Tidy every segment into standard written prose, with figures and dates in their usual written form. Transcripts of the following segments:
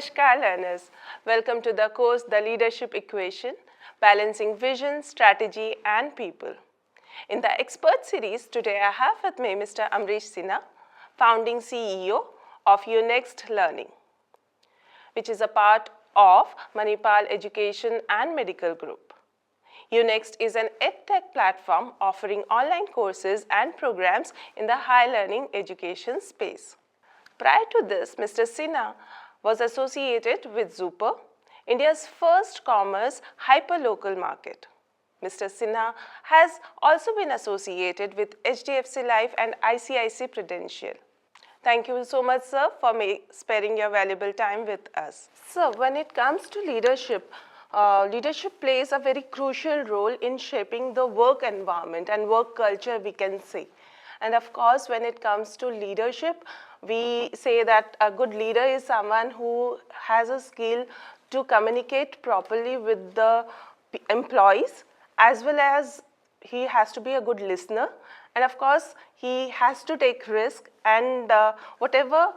Namaskar learners, welcome to the course The Leadership Equation, Balancing Vision, Strategy and People. In the expert series, today I have with me Mr. Ambrish Sinha, founding CEO of Unext Learning, which is a part of Manipal Education and Medical Group. Unext is an EdTech platform offering online courses and programs in the high learning education space. Prior to this, Mr. Sinha was associated with Zuper, India's first commerce hyperlocal market. Mr. Sinha has also been associated with HDFC Life and ICICI Prudential. Thank you so much, sir, for sparing your valuable time with us. Sir, when it comes to leadership, leadership plays a very crucial role in shaping the work environment and work culture, we can say. And of course, when it comes to leadership, we say that a good leader is someone who has a skill to communicate properly with the employees, as well as he has to be a good listener. And of course, he has to take risk, and whatever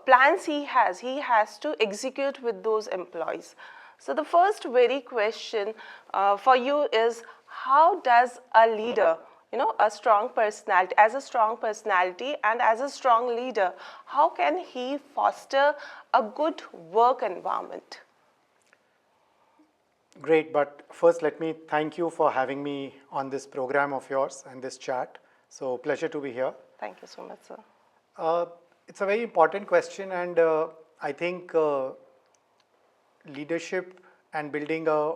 plans he has to execute with those employees. So the first very question for you is, how does a leader, a strong personality, as a strong personality and as a strong leader, how can he foster a good work environment? Great, but first let me thank you for having me on this program of yours and this chat. So pleasure to be here. Thank you so much, sir. It's a very important question, and I think leadership and building a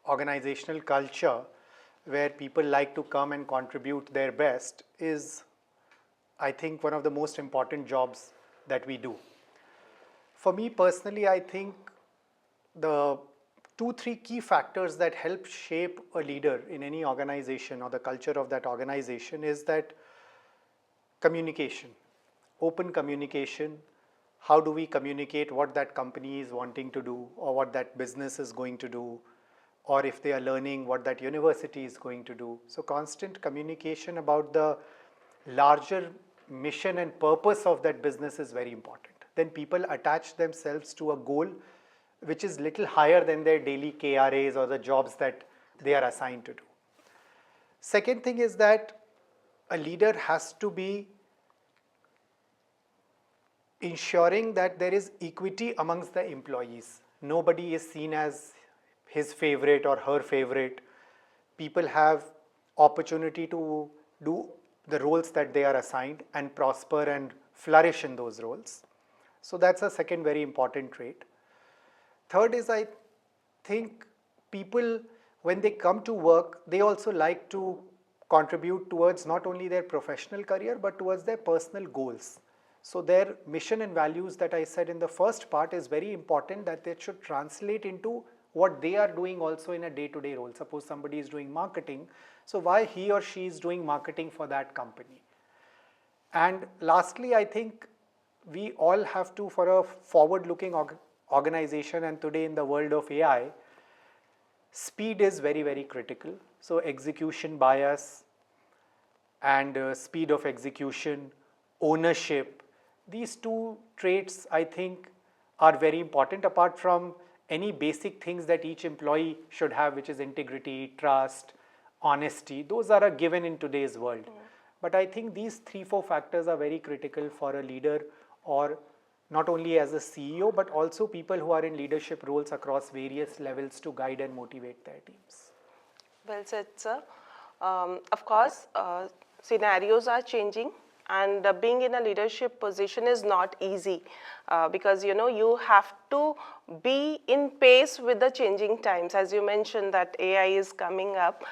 organizational culture where people like to come and contribute their best is, I think, one of the most important jobs that we do. For me personally, I think the 2-3 key factors that help shape a leader in any organization or the culture of that organization is that communication, open communication. How do we communicate what that company is wanting to do, or what that business is going to do, or if they are learning, what that university is going to do. So constant communication about the larger mission and purpose of that business is very important. Then people attach themselves to a goal which is little higher than their daily KRAs or the jobs that they are assigned to do. Second thing is that a leader has to be ensuring that there is equity amongst the employees. Nobody is seen as his favorite or her favorite. People have opportunity to do the roles that they are assigned and prosper and flourish in those roles. So that's a second very important trait. Third is, I think people, when they come to work, they also like to contribute towards not only their professional career, but towards their personal goals. So their mission and values that I said in the first part is very important, that they should translate into what they are doing also in a day-to-day role. Suppose somebody is doing marketing, so why he or she is doing marketing for that company. And lastly, I think we all have to, for a forward-looking organization, and today in the world of AI, speed is very, very critical. So execution bias and speed of execution, ownership, these two traits I think are very important, apart from any basic things that each employee should have, which is integrity, trust, honesty. Those are a given in today's world. But I think these 3-4 factors are very critical for a leader, or not only as a CEO, but also people who are in leadership roles across various levels to guide and motivate their teams. Well said, sir. Of course, scenarios are changing, and being in a leadership position is not easy because you have to be in pace with the changing times. As you mentioned that AI is coming up.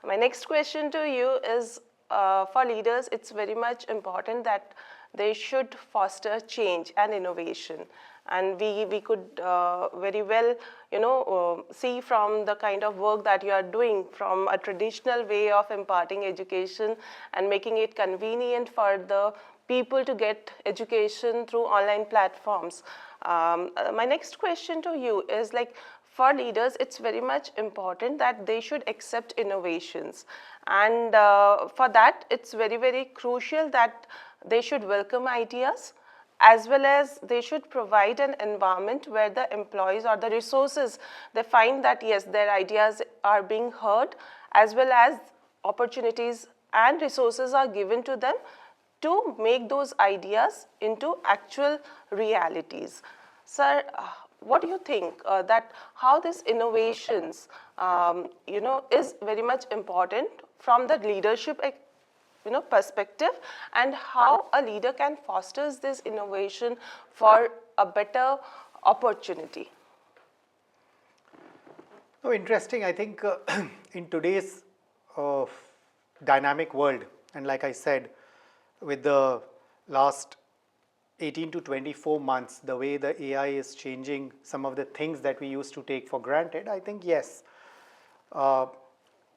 My next question to you is, for leaders, it's very much important that they should foster change and innovation. And we could very well, see from the kind of work that you are doing, from a traditional way of imparting education and making it convenient for the people to get education through online platforms. My next question to you is, like, for leaders, it's very much important that they should accept innovations. And for that, it's very, very crucial that they should welcome ideas as well as they should provide an environment where the employees or the resources, they find that yes, their ideas are being heard, as well as opportunities and resources are given to them to make those ideas into actual realities. Sir, what do you think that how this innovations, is very much important from the leadership perspective, and how a leader can foster this innovation for a better opportunity? So interesting. I think in today's uh, dynamic world, and like I said, with the last 18 to 24 months, the way the AI is changing some of the things that we used to take for granted, I think yes,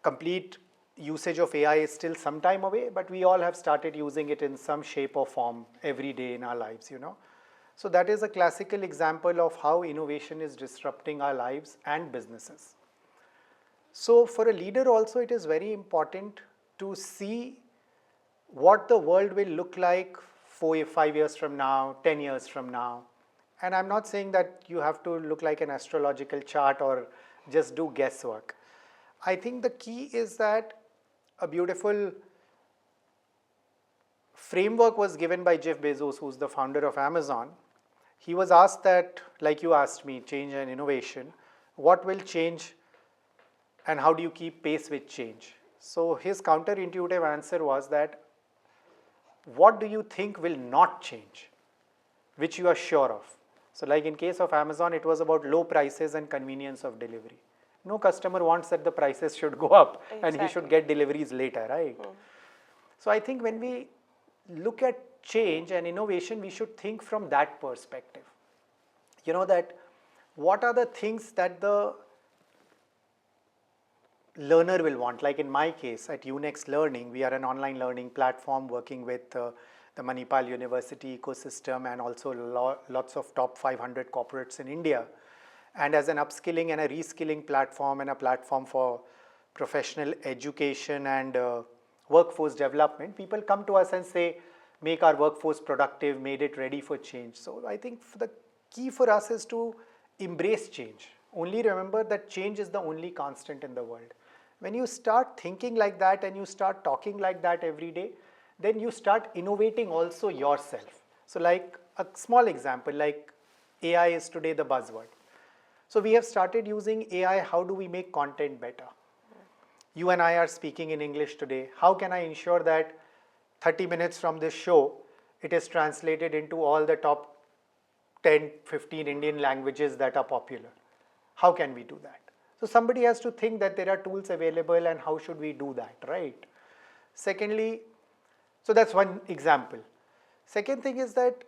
complete usage of AI is still some time away, but we all have started using it in some shape or form every day in our lives, So that is a classical example of how innovation is disrupting our lives and businesses. So for a leader also, it is very important to see what the world will look like 5 years from now, 10 years from now. And I'm not saying that you have to look like an astrological chart or just do guesswork. I think the key is that a beautiful framework was given by Jeff Bezos, who's the founder of Amazon. He was asked that, like you asked me, change and innovation, what will change and how do you keep pace with change? So his counterintuitive answer was that, what do you think will not change, which you are sure of? So like in case of Amazon, it was about low prices and convenience of delivery. No customer wants that the prices should go up and he should get deliveries later, right? So I think when we look at change and innovation, we should think from that perspective. That what are the things that the learner will want? Like in my case at UNext Learning, we are an online learning platform working with the Manipal University ecosystem and also lots of top 500 corporates in India. And as an upskilling and a reskilling platform and a platform for professional education and workforce development, people come to us and say, make our workforce productive, made it ready for change. So I think the key for us is to embrace change. Only remember that change is the only constant in the world. When you start thinking like that and you start talking like that every day, then you start innovating also yourself. So like a small example, like AI is today the buzzword. So we have started using AI. How do we make content better? You and I are speaking in English today. How can I ensure that 30 minutes from this show, it is translated into all the top 10, 15 Indian languages that are popular? How can we do that? So somebody has to think that there are tools available and how should we do that, right? Secondly, so that's one example. Second thing is that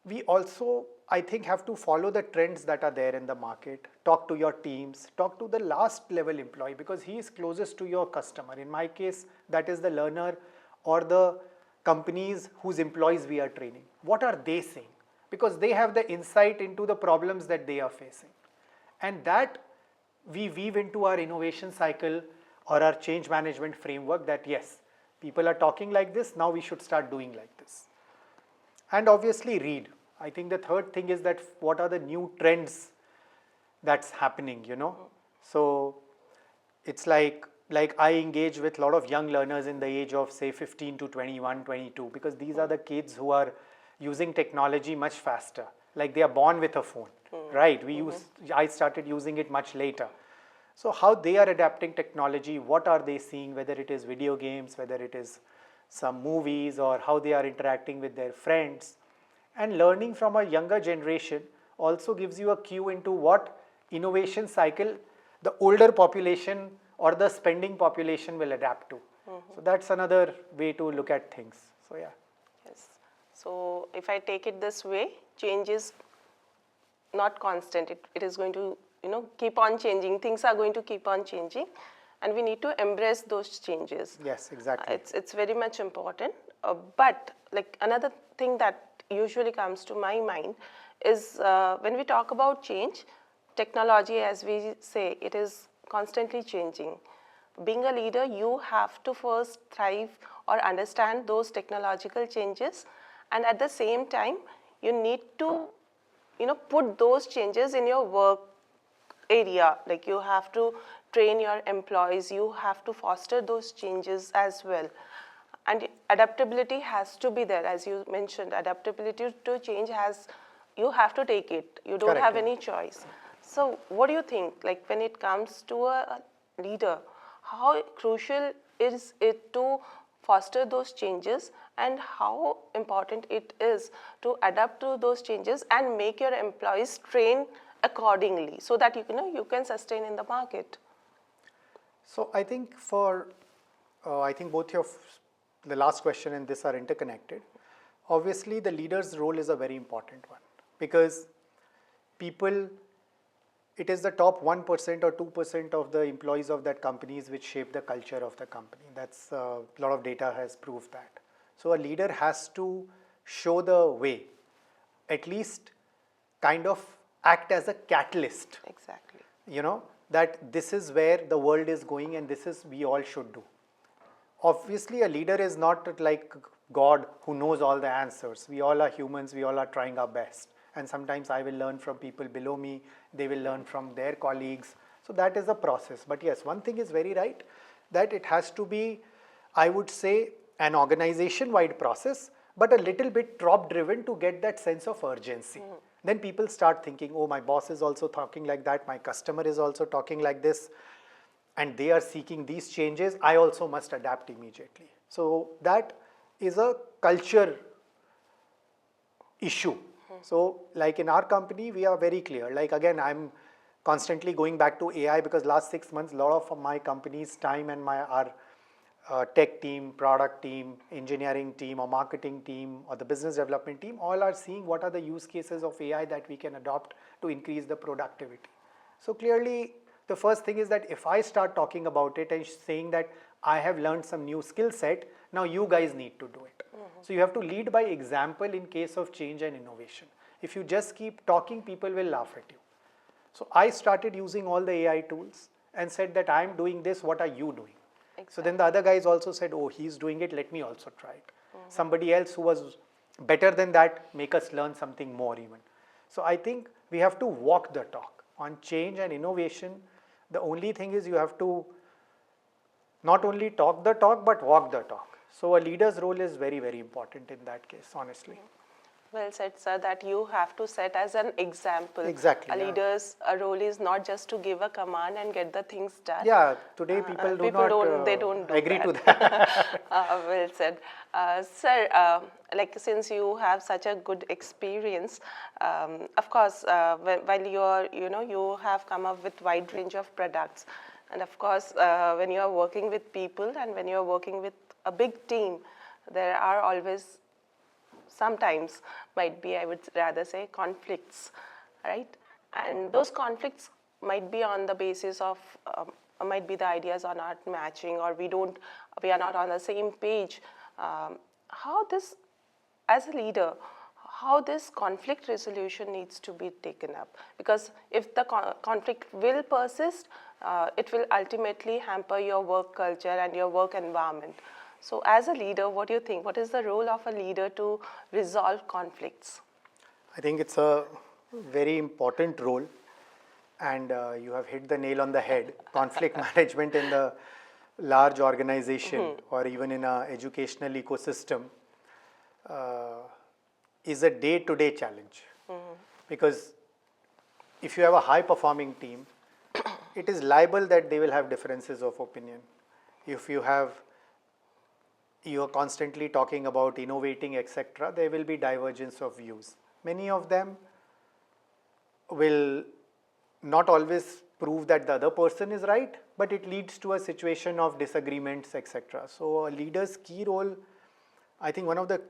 we also, I think, have to follow the trends that are there in the market. Talk to your teams, talk to the last level employee because he is closest to your customer. In my case, that is the learner or the companies whose employees we are training. What are they saying? Because they have the insight into the problems that they are facing. And that we weave into our innovation cycle or our change management framework that yes, people are talking like this, now we should start doing like this. And obviously read. I think the third thing is that what are the new trends that's happening, So it's like I engage with a lot of young learners in the age of say 15 to 21, 22 because these are the kids who are using technology much faster. Like they are born with a phone, right? I started using it much later. So how they are adapting technology, what are they seeing, whether it is video games, whether it is some movies or how they are interacting with their friends. And learning from a younger generation also gives you a cue into what innovation cycle the older population or the spending population will adapt to. So that's another way to look at things. So yeah. Yes. So if I take it this way, change is not constant. It is going to keep on changing. Things are going to keep on changing, and we need to embrace those changes. Yes, exactly. It's very much important. But like another thing that usually comes to my mind is when we talk about change, technology, as we say, it is constantly changing. Being a leader, you have to first thrive or understand those technological changes and at the same time, you need to, put those changes in your work area. Like you have to train your employees, you have to foster those changes as well. And adaptability has to be there, as you mentioned. Adaptability to change you have to take it. You don't Correct, have yeah. any choice. So what do you think, like when it comes to a leader, how crucial is it to foster those changes, and how important it is to adapt to those changes and make your employees train accordingly so that you can sustain in the market? So I think I think both the last question and this are interconnected. Obviously, the leader's role is a very important one, because it is the top 1% or 2% of the employees of that companies which shape the culture of the company. That's a lot of data has proved that. So a leader has to show the way, at least kind of act as a catalyst. Exactly. That this is where the world is going and this is we all should do. Obviously, a leader is not like God who knows all the answers. We all are humans, we all are trying our best. And sometimes I will learn from people below me, they will learn from their colleagues. So that is a process. But yes, one thing is very right, that it has to be, I would say, an organization-wide process, but a little bit drop-driven to get that sense of urgency. Then people start thinking, oh, my boss is also talking like that, my customer is also talking like this, and they are seeking these changes, I also must adapt immediately. So that is a culture issue. So like in our company, we are very clear. Like again, I'm constantly going back to AI because last 6 months, a lot of my company's time and our tech team, product team, engineering team or marketing team or the business development team, all are seeing what are the use cases of AI that we can adopt to increase the productivity. So clearly, the first thing is that if I start talking about it and saying that I have learned some new skill set, now you guys need to do it. So you have to lead by example in case of change and innovation. If you just keep talking, people will laugh at you. So I started using all the AI tools and said that I am doing this, what are you doing? Exactly. So then the other guys also said, oh, he's doing it, let me also try it. Somebody else who was better than that, make us learn something more even. So I think we have to walk the talk on change and innovation. The only thing is you have to not only talk the talk, but walk the talk. So a leader's role is very, very important in that case, honestly. Well said, sir, that you have to set as an example. Exactly. A leader's role is not just to give a command and get the things done. Yeah, today people do not agree to that. Well said. Sir, like since you have such a good experience, of course, while you have come up with wide range of products. And of course, when you are working with people and when you are working with a big team, there are always, sometimes might be, I would rather say, conflicts, right? And those conflicts might be on the basis of, might be the ideas are not matching, or we are not on the same page. How this, as a leader, how this conflict resolution needs to be taken up? Because if the conflict will persist, it will ultimately hamper your work culture and your work environment. So as a leader, what do you think? What is the role of a leader to resolve conflicts? I think it's a very important role, and you have hit the nail on the head. Conflict management in the large organization or even in an educational ecosystem is a day-to-day challenge. Because if you have a high-performing team, it is liable that they will have differences of opinion. If you are constantly talking about innovating, etc., there will be divergence of views. Many of them will not always prove that the other person is right, but it leads to a situation of disagreements, etc. So a leader's key role, I think one of the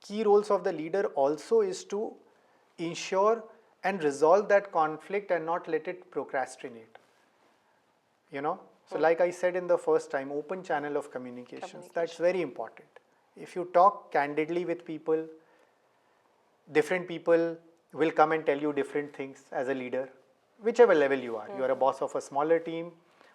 key roles of the leader also is to ensure and resolve that conflict and not let it procrastinate. So like I said in the first time, open channel of communications, that's very important. If you talk candidly with people, different people will come and tell you different things as a leader, whichever level you are. You are a boss of a smaller team,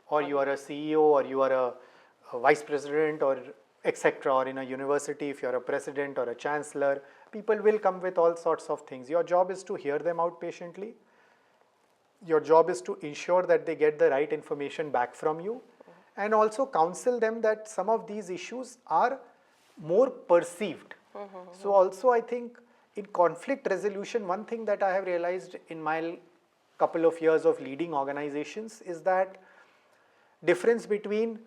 or you are a CEO, or you are a vice president, or etc. Or in a university, if you're a president or a chancellor, people will come with all sorts of things. Your job is to hear them out patiently. Your job is to ensure that they get the right information back from you, and also counsel them that some of these issues are more perceived. So also I think in conflict resolution, one thing that I have realized in my couple of years of leading organizations is that difference between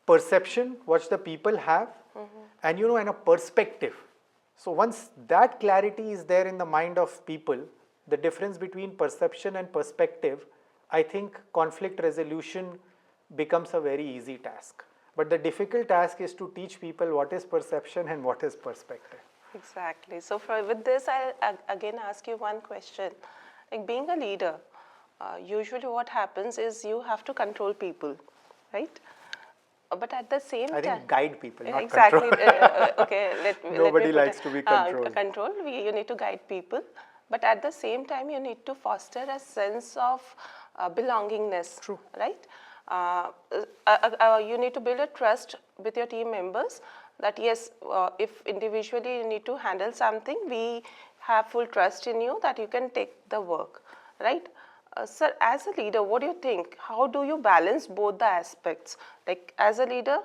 perception, what the people have, and and a perspective. So once that clarity is there in the mind of people, the difference between perception and perspective, I think conflict resolution becomes a very easy task. But the difficult task is to teach people what is perception and what is perspective. Exactly. So with this, I'll again ask you one question. Like being a leader, usually what happens is you have to control people, right? But at the same time, I think guide people, not exactly. control. Okay, Nobody likes to be controlled. You need to guide people, but at the same time, you need to foster a sense of belongingness. True. Right? You need to build a trust with your team members that yes, if individually you need to handle something, we have full trust in you that you can take the work, right? Sir, as a leader, what do you think? How do you balance both the aspects? Like as a leader,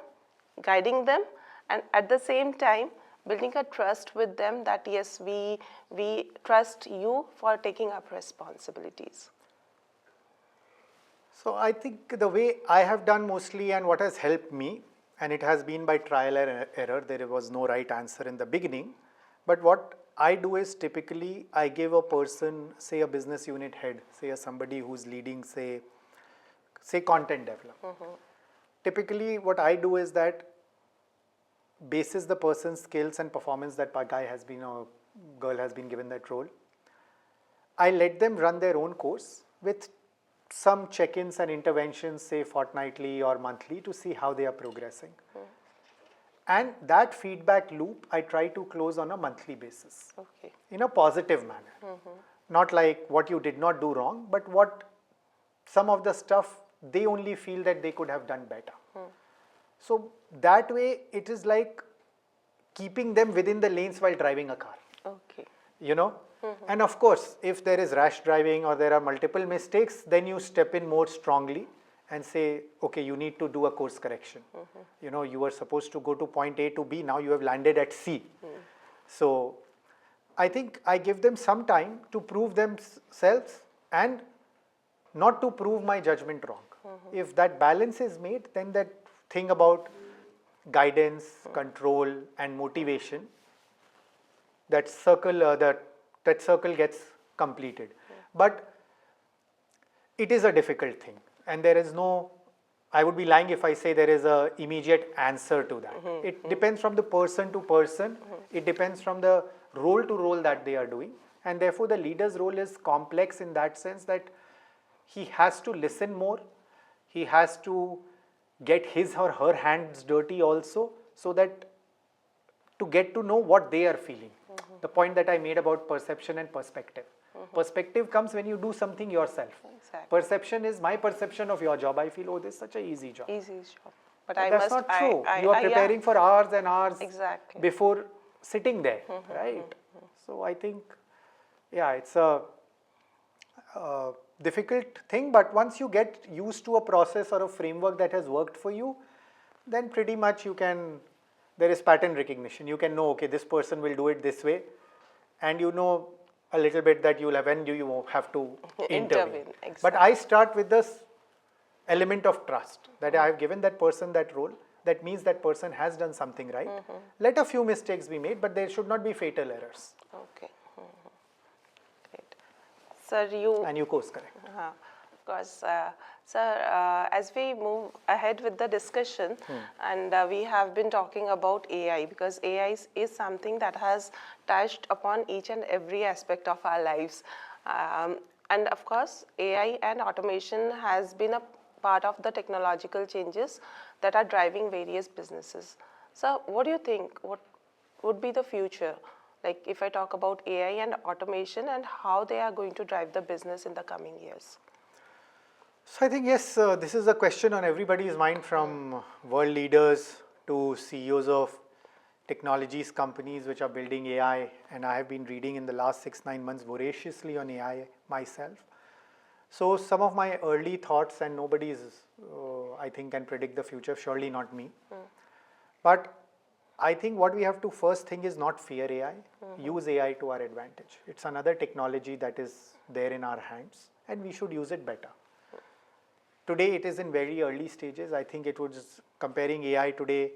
guiding them, and at the same time, building a trust with them that yes, we trust you for taking up responsibilities. So I think the way I have done mostly and what has helped me, and it has been by trial and error, there was no right answer in the beginning, but what I do is typically I give a person, say a business unit head, say somebody who's leading, say content development. Typically what I do is that basis the person's skills and performance, that guy has been, or girl has been given that role, I let them run their own course with some check-ins and interventions, say fortnightly or monthly, to see how they are progressing. And that feedback loop I try to close on a monthly basis, in a positive manner. Not like what you did not do wrong, but what some of the stuff they only feel that they could have done better. So that way it is like keeping them within the lanes while driving a car. And of course, if there is rash driving or there are multiple mistakes, then you step in more strongly and say, okay, you need to do a course correction. You were supposed to go to point A to B, now you have landed at C. So I think I give them some time to prove themselves and not to prove my judgment wrong. If that balance is made, then that thing about guidance, control and motivation, that circle gets completed. But it is a difficult thing, and there is no, I would be lying if I say there is an immediate answer to that. It depends from the person to person, it depends from the role to role that they are doing, and therefore the leader's role is complex in that sense that he has to listen more, he has to get his or her hands dirty also, so that to get to know what they are feeling. The point that I made about perception and perspective. Perspective comes when you do something yourself. Perception is my perception of your job. I feel, oh, this is such an easy job. Easy job. But that's not true. You are preparing for hours and hours before sitting there, right? So I think, yeah, it's a difficult thing, but once you get used to a process or a framework that has worked for you, then pretty much you can, there is pattern recognition. You can know, okay, this person will do it this way, and you know a little bit that you'll have, when do you have to intervene. But I start with this element of trust, that I have given that person that role. That means that person has done something right. Let a few mistakes be made, but there should not be fatal errors. Okay. Great. Sir, you course correct. Of course. Sir, as we move ahead with the discussion, and we have been talking about AI, because AI is something that has touched upon each and every aspect of our lives. And of course, AI and automation has been a part of the technological changes that are driving various businesses. So what do you think? What would be the future? Like if I talk about AI and automation and how they are going to drive the business in the coming years. So I think, yes, this is a question on everybody's mind, from world leaders to CEOs of technologies companies which are building AI, and I have been reading in the last 6-9 months voraciously on AI myself. So some of my early thoughts, and nobody is, I think, can predict the future, surely not me. But I think what we have to first think is not fear AI, use AI to our advantage. It's another technology that is there in our hands, and we should use it better. Today it is in very early stages. I think it was comparing AI today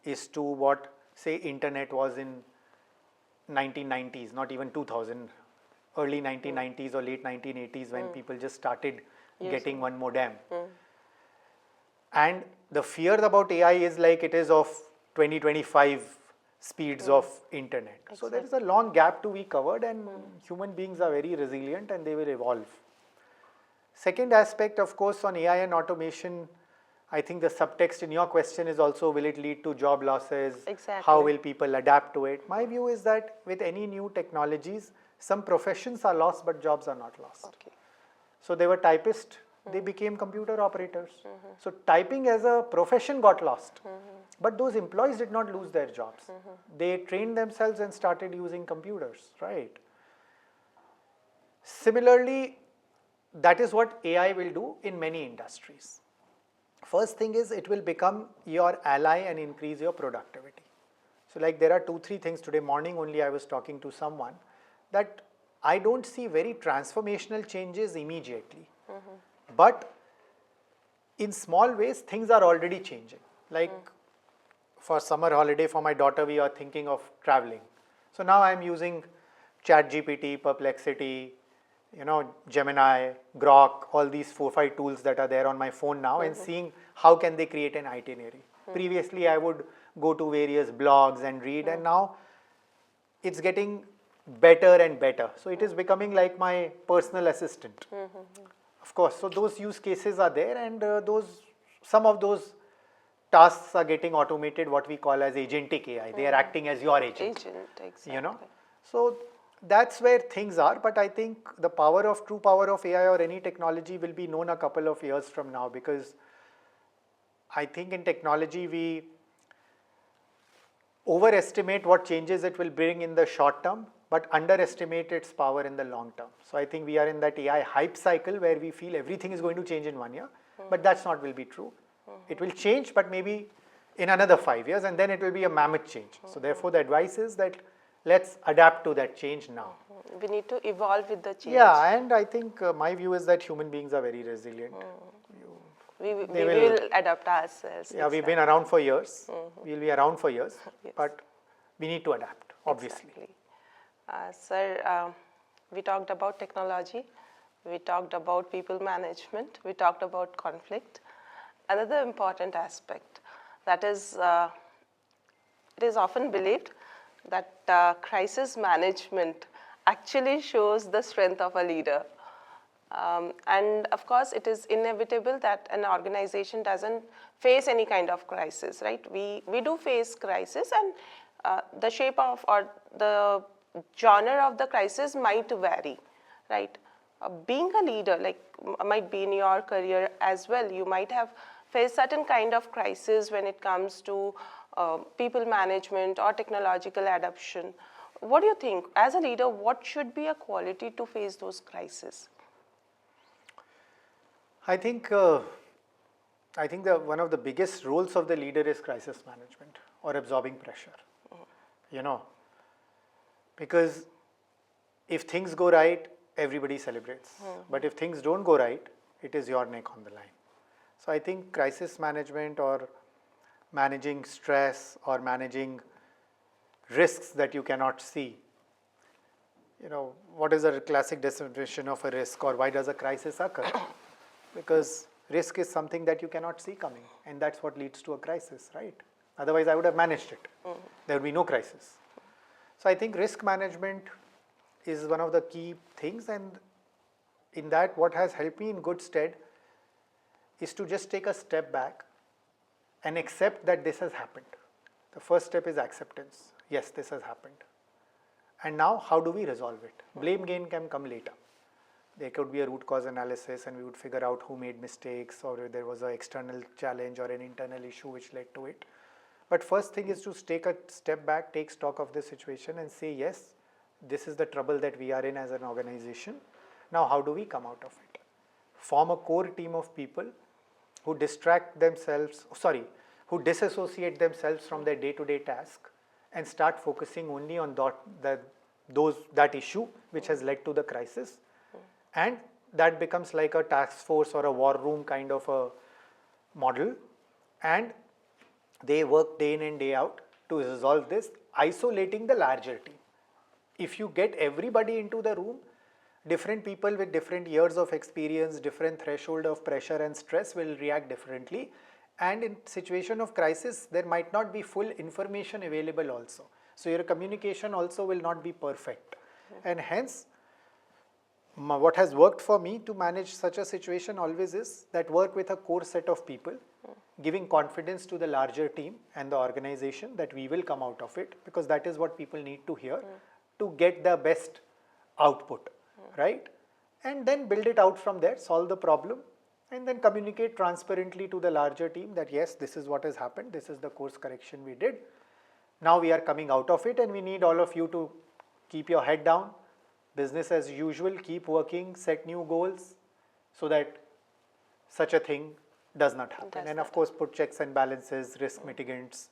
is to what, say, internet was in 1990s, not even 2000, early 1990s or late 1980s when people just started getting one modem. And the fear about AI is like it is of 2025 speeds of internet. Exactly. So there is a long gap to be covered, and human beings are very resilient and they will evolve. Second aspect, of course, on AI and automation, I think the subtext in your question is also, will it lead to job losses? Exactly. How will people adapt to it? My view is that with any new technologies, some professions are lost but jobs are not lost. Okay. So they were typists, they became computer operators. So typing as a profession got lost. But those employees did not lose their jobs. They trained themselves and started using computers, right? Similarly, that is what AI will do in many industries. First thing is it will become your ally and increase your productivity. So like there are 2-3 things. Today morning only I was talking to someone that I don't see very transformational changes immediately. But in small ways things are already changing. Like for summer holiday for my daughter we are thinking of traveling. So now I am using ChatGPT, Perplexity, Gemini, Grok, all these 4-5 tools that are there on my phone now, and seeing how can they create an itinerary. Previously I would go to various blogs and read, and now it's getting better and better. So it is becoming like my personal assistant. Of course, so those use cases are there, and some of those tasks are getting automated, what we call as agentic AI. They are acting as your agent. Exactly. So that's where things are, but I think the true power of AI or any technology will be known a couple of years from now, because I think in technology we overestimate what changes it will bring in the short term, but underestimate its power in the long term. So I think we are in that AI hype cycle where we feel everything is going to change in 1 year, but that's not will be true. It will change, but maybe in another 5 years, and then it will be a mammoth change. So therefore the advice is that let's adapt to that change now. We need to evolve with the change. Yeah, and I think my view is that human beings are very resilient. We will adapt ourselves. Yeah, we've been around for years. We'll be around for years, but we need to adapt, obviously. Exactly. Sir, we talked about technology, we talked about people management, we talked about conflict. Another important aspect, that is, it is often believed that crisis management actually shows the strength of a leader. And of course, it is inevitable that an organization doesn't face any kind of crisis, right? We do face crisis, and the shape of or the genre of the crisis might vary, right? Being a leader, like might be in your career as well, you might have faced certain kind of crisis when it comes to people management or technological adoption. What do you think, as a leader, what should be a quality to face those crises? I think one of the biggest roles of the leader is crisis management or absorbing pressure. Because if things go right, everybody celebrates. But if things don't go right, it is your neck on the line. So I think crisis management or managing stress or managing risks that you cannot see. What is a classic definition of a risk, or why does a crisis occur? Because risk is something that you cannot see coming, and that's what leads to a crisis, right? Otherwise I would have managed it. There would be no crisis. So I think risk management is one of the key things, and in that what has helped me in good stead is to just take a step back and accept that this has happened. The first step is acceptance. Yes, this has happened. And now how do we resolve it? Blame game can come later. There could be a root cause analysis, and we would figure out who made mistakes, or if there was an external challenge or an internal issue which led to it. But first thing is to take a step back, take stock of the situation and say, yes, this is the trouble that we are in as an organization. Now, how do we come out of it? Form a core team of people who who disassociate themselves from their day-to-day task and start focusing only on that issue which has led to the crisis. And that becomes like a task force or a war room kind of a model. And they work day in and day out to resolve this, isolating the larger team. If you get everybody into the room, different people with different years of experience, different threshold of pressure and stress will react differently. And in situation of crisis, there might not be full information available also. So your communication also will not be perfect. And hence, what has worked for me to manage such a situation always is that work with a core set of people, giving confidence to the larger team and the organization that we will come out of it, because that is what people need to hear to get the best output, right? And then build it out from there, solve the problem, and then communicate transparently to the larger team that yes, this is what has happened, this is the course correction we did. Now we are coming out of it and we need all of you to keep your head down, business as usual, keep working, set new goals so that such a thing does not happen. And of course, put checks and balances, risk mitigants,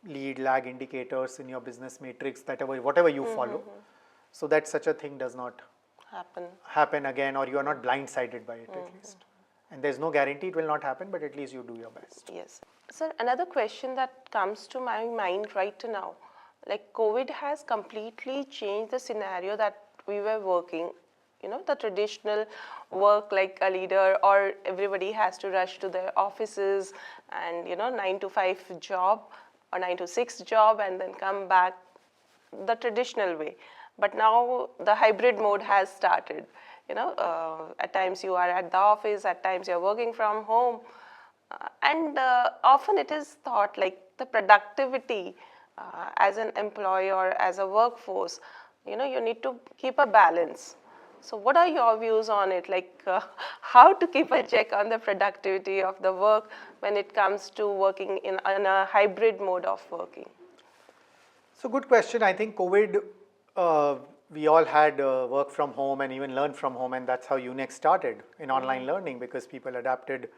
lead, lag indicators in your business matrix, whatever you follow, so that such a thing does not happen again, or you are not blindsided by it at least. And there's no guarantee it will not happen, but at least you do your best. Yes. Sir, another question that comes to my mind right now, like COVID has completely changed the scenario that we were working, the traditional work like a leader or everybody has to rush to their offices and, 9 to 5 job or 9 to 6 job and then come back the traditional way. But now the hybrid mode has started. At times you are at the office, at times you are working from home. And often it is thought like the productivity as an employee or as a workforce, you need to keep a balance. So what are your views on it? Like how to keep a check on the productivity of the work when it comes to working in a hybrid mode of working? So good question. I think COVID, we all had work from home and even learn from home, and that's how UNEX started in online learning, because people adapted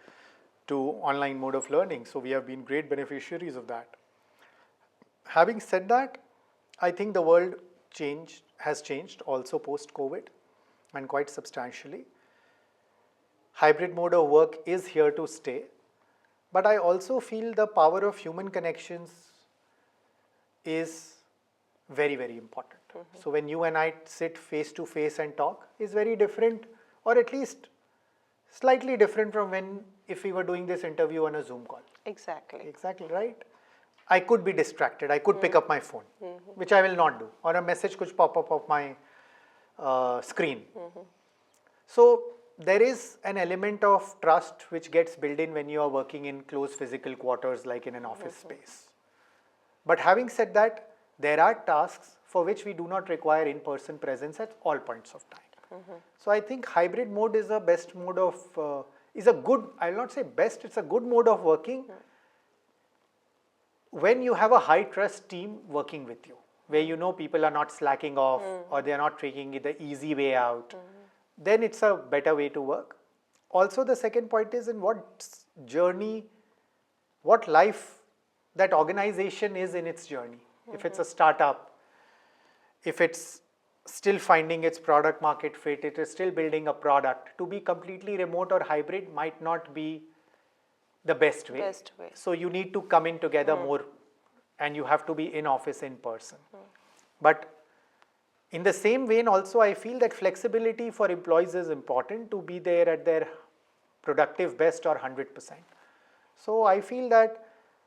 to online mode of learning. So we have been great beneficiaries of that. Having said that, I think the world has changed also post-COVID, and quite substantially. Hybrid mode of work is here to stay, but I also feel the power of human connections is very, very important. So when you and I sit face to face and talk is very different, or at least slightly different from if we were doing this interview on a Zoom call. Exactly. Exactly, right? I could be distracted. I could pick up my phone, which I will not do, or a message could pop up of my screen. So there is an element of trust which gets built in when you are working in close physical quarters like in an office space. But having said that, there are tasks for which we do not require in-person presence at all points of time. So I think hybrid mode is a best mode of, I will not say best, it's a good mode of working when you have a high trust team working with you, where people are not slacking off or they are not taking it the easy way out, then it's a better way to work. Also, the second point is in what journey, what life that organization is in its journey. If it's a startup, if it's still finding its product market fit, it is still building a product, to be completely remote or hybrid might not be the best way. So you need to come in together more, and you have to be in office in person. But in the same vein also, I feel that flexibility for employees is important to be there at their productive best or 100%. So I feel that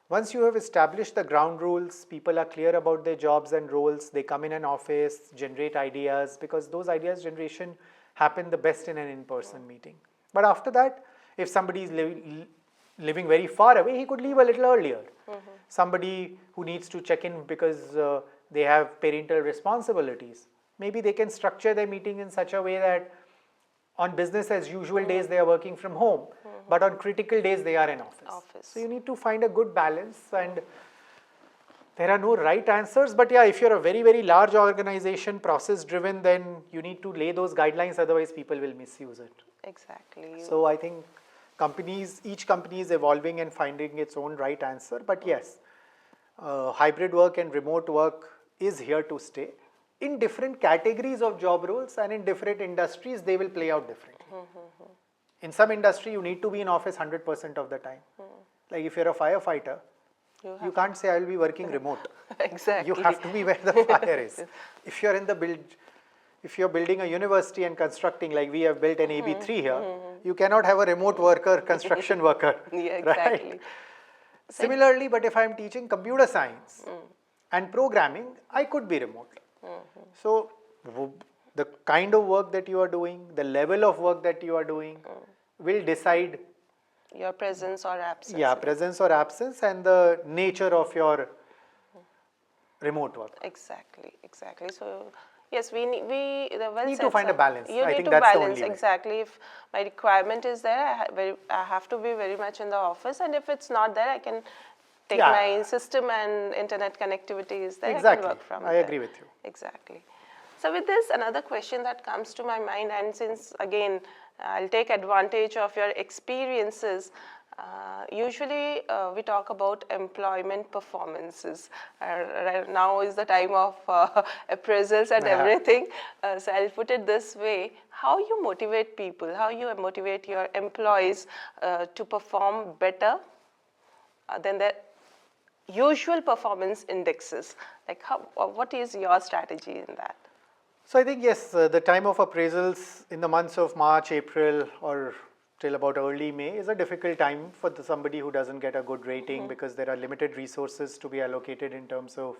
once you have established the ground rules, people are clear about their jobs and roles, they come in an office, generate ideas, because those ideas generation happen the best in an in-person meeting. But after that, if somebody is living very far away, he could leave a little earlier. Somebody who needs to check in because they have parental responsibilities, maybe they can structure their meeting in such a way that On business as usual days, they are working from home, but on critical days, they are in office. So you need to find a good balance, and there are no right answers. But yeah, if you're a very, very large organization, process driven, then you need to lay those guidelines, otherwise people will misuse it. Exactly. So I think each company is evolving and finding its own right answer. But yes, hybrid work and remote work is here to stay. In different categories of job roles and in different industries, they will play out differently. In some industry, you need to be in office 100% of the time. Like if you're a firefighter, you can't say I will be working remote. Exactly. You have to be where the fire is. If you're in the if you're building a university and constructing, like we have built an AB3 here, you cannot have a remote worker, construction worker. Yeah, exactly. Right? Similarly, but if I'm teaching computer science and programming, I could be remote. So the kind of work that you are doing, the level of work that you are doing will decide your presence or absence. yeah, presence or absence, and the nature of your remote work. Exactly. So yes, we need to find a balance. You I need think to that's the balance only way. exactly. If my requirement is there, I have to be very much in the office, and if it's not there, I can take my system and internet connectivity is there. Exactly. I can work from I there. agree with you. Exactly. So with this, another question that comes to my mind, and since again I'll take advantage of your experiences. Usually we talk about employment performances. Right now is the time of appraisals and everything. So I'll put it this way: how you motivate people, how you motivate your employees to perform better than their usual performance indexes. Like what is your strategy in that? So I think yes, the time of appraisals in the months of March, April, or till about early May is a difficult time for somebody who doesn't get a good rating because there are limited resources to be allocated in terms of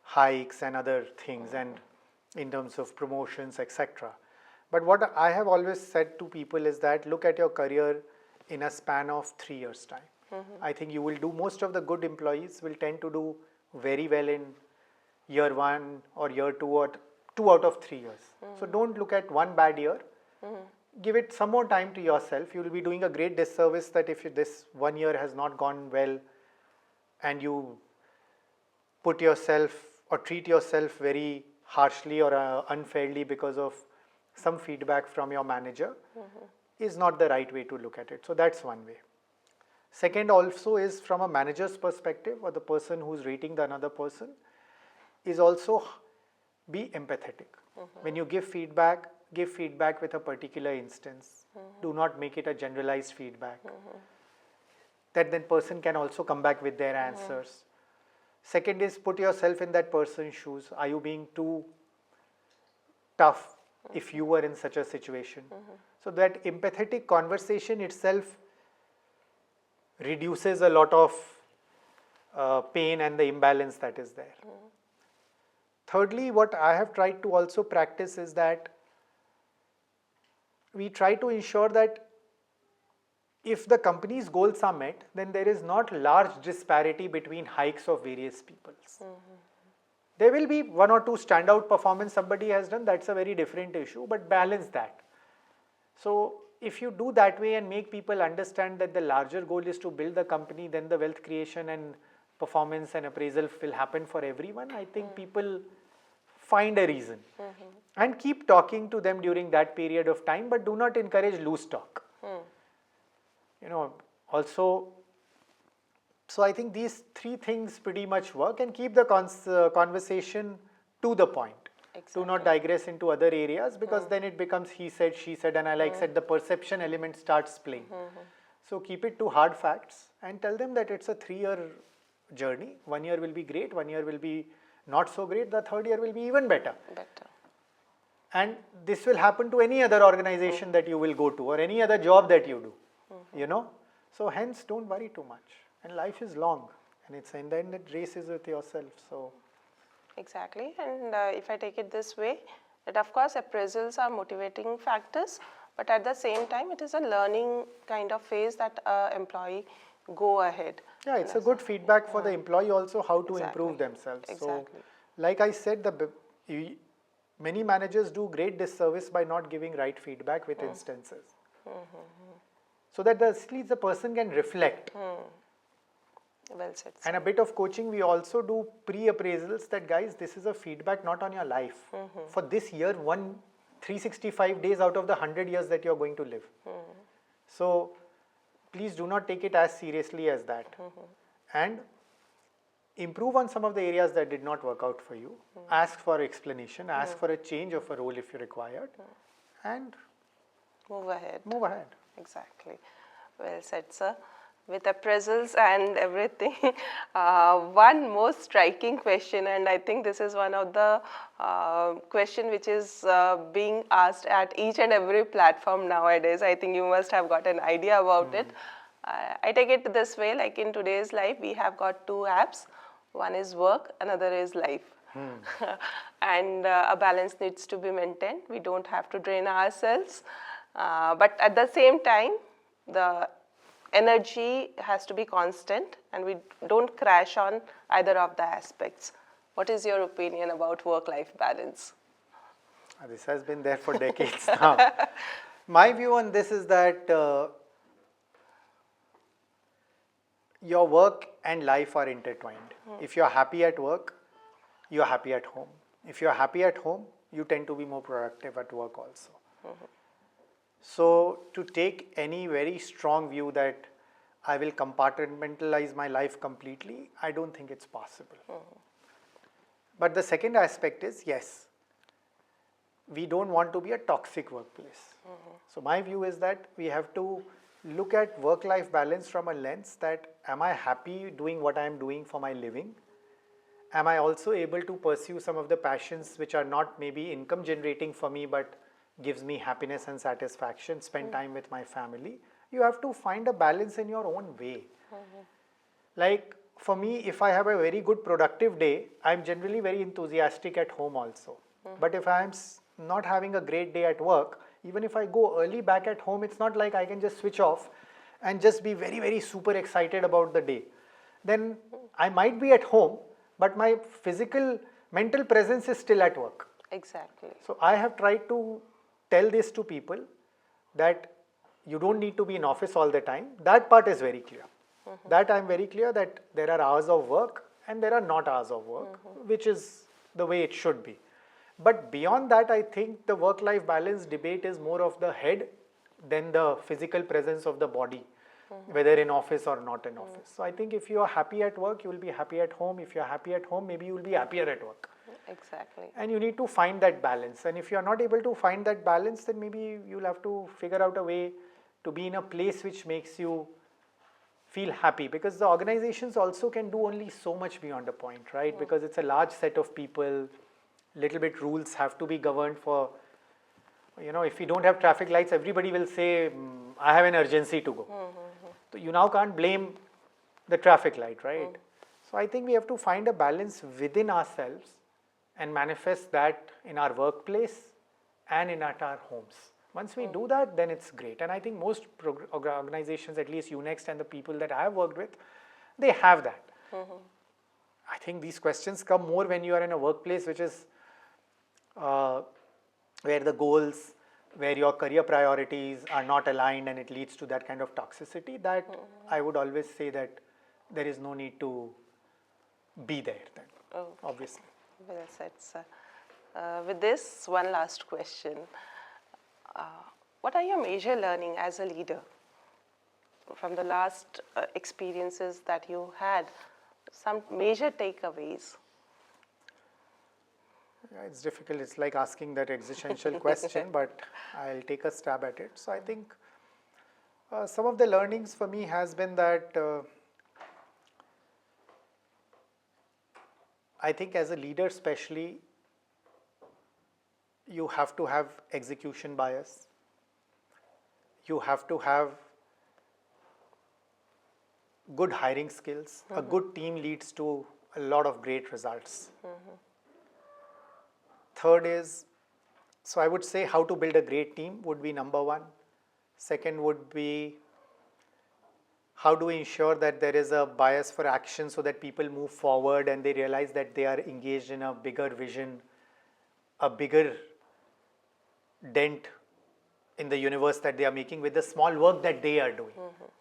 hikes and other things and in terms of promotions, etc. But what I have always said to people is that look at your career in a span of 3 years' time. I think you will do, most of the good employees will tend to do very well in year 1 or year 2 or 2 out of 3 years. So don't look at one bad year. Give it some more time to yourself. You will be doing a great disservice that if this 1 year has not gone well and you put yourself or treat yourself very harshly or unfairly because of some feedback from your manager is not the right way to look at it. So that's one way. Second also is from a manager's perspective, or the person who's rating the another person, is also be empathetic. When you give feedback with a particular instance. Do not make it a generalized feedback. That then person can also come back with their answers. Second is put yourself in that person's shoes. Are you being too tough if you were in such a situation? So that empathetic conversation itself reduces a lot of pain and the imbalance that is there. Thirdly, what I have tried to also practice is that we try to ensure that if the company's goals are met, then there is not large disparity between hikes of various peoples. There will be one or two standout performance somebody has done, that's a very different issue, but balance that. So if you do that way and make people understand that the larger goal is to build the company, then the wealth creation and performance and appraisal will happen for everyone, I think people find a reason. And keep talking to them during that period of time, but do not encourage loose talk. Also, so I think these 3 things pretty much work, and keep the conversation to the point. Do not digress into other areas, because then it becomes he said, she said, and I said the perception element starts playing. So keep it to hard facts and tell them that it's a 3-year journey. 1 year will be great, 1 year will be not so great, the 3rd year will be even better. And this will happen to any other organization that you will go to, or any other job that you do. So hence don't worry too much. And life is long, and it's in the end that race is with yourself. So exactly. And if I take it this way, that of course appraisals are motivating factors, but at the same time it is a learning kind of phase that employee go ahead. Yeah, it's a good feedback for the employee also how to improve themselves. So like I said, many managers do great disservice by not giving right feedback with instances. So that at least the person can reflect. Well said, sir. And a bit of coaching, we also do pre-appraisals that guys, this is a feedback not on your life. For this year, 365 days out of the 100 years that you're going to live. So please do not take it as seriously as that. And improve on some of the areas that did not work out for you. Ask for explanation, ask for a change of a role if you required. And Move ahead. move ahead. Exactly. Well said, sir. With appraisals and everything, one most striking question, and I think this is one of the question which is being asked at each and every platform nowadays. I think you must have got an idea about it. I take it this way, like in today's life, we have got two apps. One is work, another is life. And a balance needs to be maintained. We don't have to drain ourselves. But at the same time, the energy has to be constant and we don't crash on either of the aspects. What is your opinion about work-life balance? This has been there for decades now. My view on this is that your work and life are intertwined. If you're happy at work, you're happy at home. If you're happy at home, you tend to be more productive at work also. So to take any very strong view that I will compartmentalize my life completely, I don't think it's possible. But the second aspect is, yes, we don't want to be a toxic workplace. So my view is that we have to look at work-life balance from a lens that, am I happy doing what I am doing for my living? Am I also able to pursue some of the passions which are not maybe income generating for me but gives me happiness and satisfaction, spend time with my family? You have to find a balance in your own way. Like for me, if I have a very good productive day, I'm generally very enthusiastic at home also. But if I'm not having a great day at work, even if I go early back at home, it's not like I can just switch off and just be very, very super excited about the day. Then I might be at home, but my mental presence is still at work. Exactly. So I have tried to tell this to people that you don't need to be in office all the time. That part is very clear. That I'm very clear that there are hours of work and there are not hours of work, which is the way it should be. But beyond that, I think the work-life balance debate is more of the head than the physical presence of the body, whether in office or not in office. So I think if you are happy at work, you will be happy at home. If you're happy at home, maybe you will be happier at work. Exactly. And you need to find that balance. And if you are not able to find that balance, then maybe you'll have to figure out a way to be in a place which makes you feel happy, because the organizations also can do only so much beyond a point, right? Because it's a large set of people, little bit rules have to be governed for, if we don't have traffic lights, everybody will say, I have an urgency to go. So you now can't blame the traffic light, right? So I think we have to find a balance within ourselves and manifest that in our workplace and at our homes. Once we do that, then it's great. And I think most organizations, at least UNEXT and the people that I have worked with, they have that. I think these questions come more when you are in a workplace which is where the goals, where your career priorities are not aligned and it leads to that kind of toxicity, that I would always say that there is no need to be there then, obviously. Well said, sir. With this, one last question. What are your major learning as a leader from the last experiences that you had? Some major takeaways? Yeah, it's difficult. It's like asking that existential question, but I'll take a stab at it. So I think some of the learnings for me has been that I think as a leader especially, you have to have execution bias. You have to have good hiring skills. A good team leads to a lot of great results. Third is, so I would say how to build a great team would be number one. Second would be how do we ensure that there is a bias for action so that people move forward and they realize that they are engaged in a bigger vision a bigger dent in the universe that they are making with the small work that they are doing.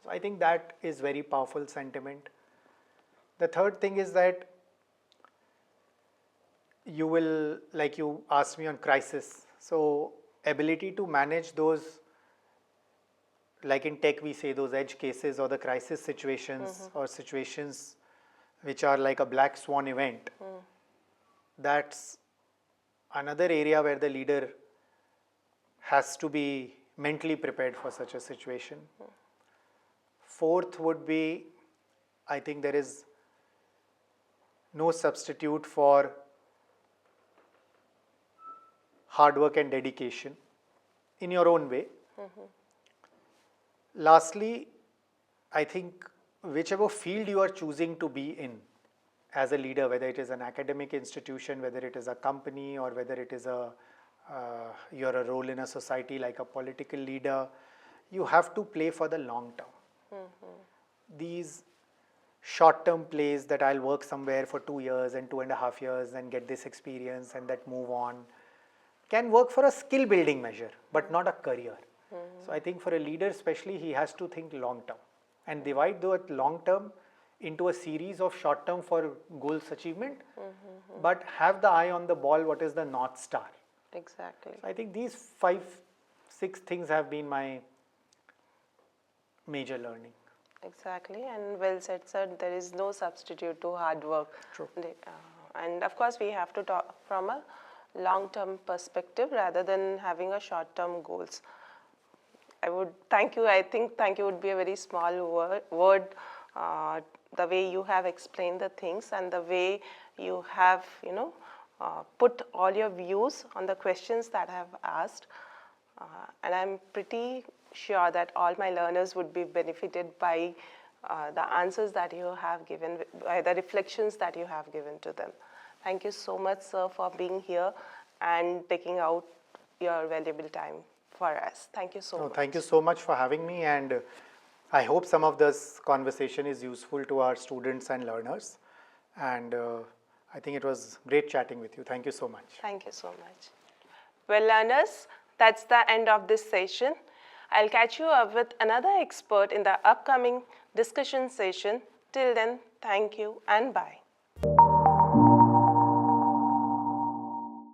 So I think that is very powerful sentiment. The third thing is that you will, like you asked me on crisis, so ability to manage those, like in tech we say those edge cases or the crisis situations or situations which are like a black swan event. That's another area where the leader has to be mentally prepared for such a situation. Fourth would be, I think there is no substitute for hard work and dedication in your own way. Lastly, I think whichever field you are choosing to be in as a leader, whether it is an academic institution, whether it is a company, or whether it is you're a role in a society like a political leader, you have to play for the long term. These short-term plays that I'll work somewhere for 2 years and 2.5 years and get this experience and that move on can work for a skill building measure, but not a career. So I think for a leader especially, he has to think long term and divide the long term into a series of short term for goals achievement, but have the eye on the ball, what is the North Star. Exactly. So I think these 5, 6 things have been my major learning. Exactly, and well said, sir. There is no substitute to hard work. True. And of course, we have to talk from a long-term perspective rather than having a short-term goals. I would thank you. I think thank you would be a very small word. The way you have explained the things and the way you have, put all your views on the questions that I have asked. And I'm pretty sure that all my learners would be benefited by the answers that you have given, by the reflections that you have given to them. Thank you so much, sir, for being here and taking out your valuable time for us. Thank you so much. Thank you so much for having me, and I hope some of this conversation is useful to our students and learners. And I think it was great chatting with you. Thank you so much. Thank you so much. Well, learners, that's the end of this session. I'll catch you up with another expert in the upcoming discussion session. Till then, thank you and bye.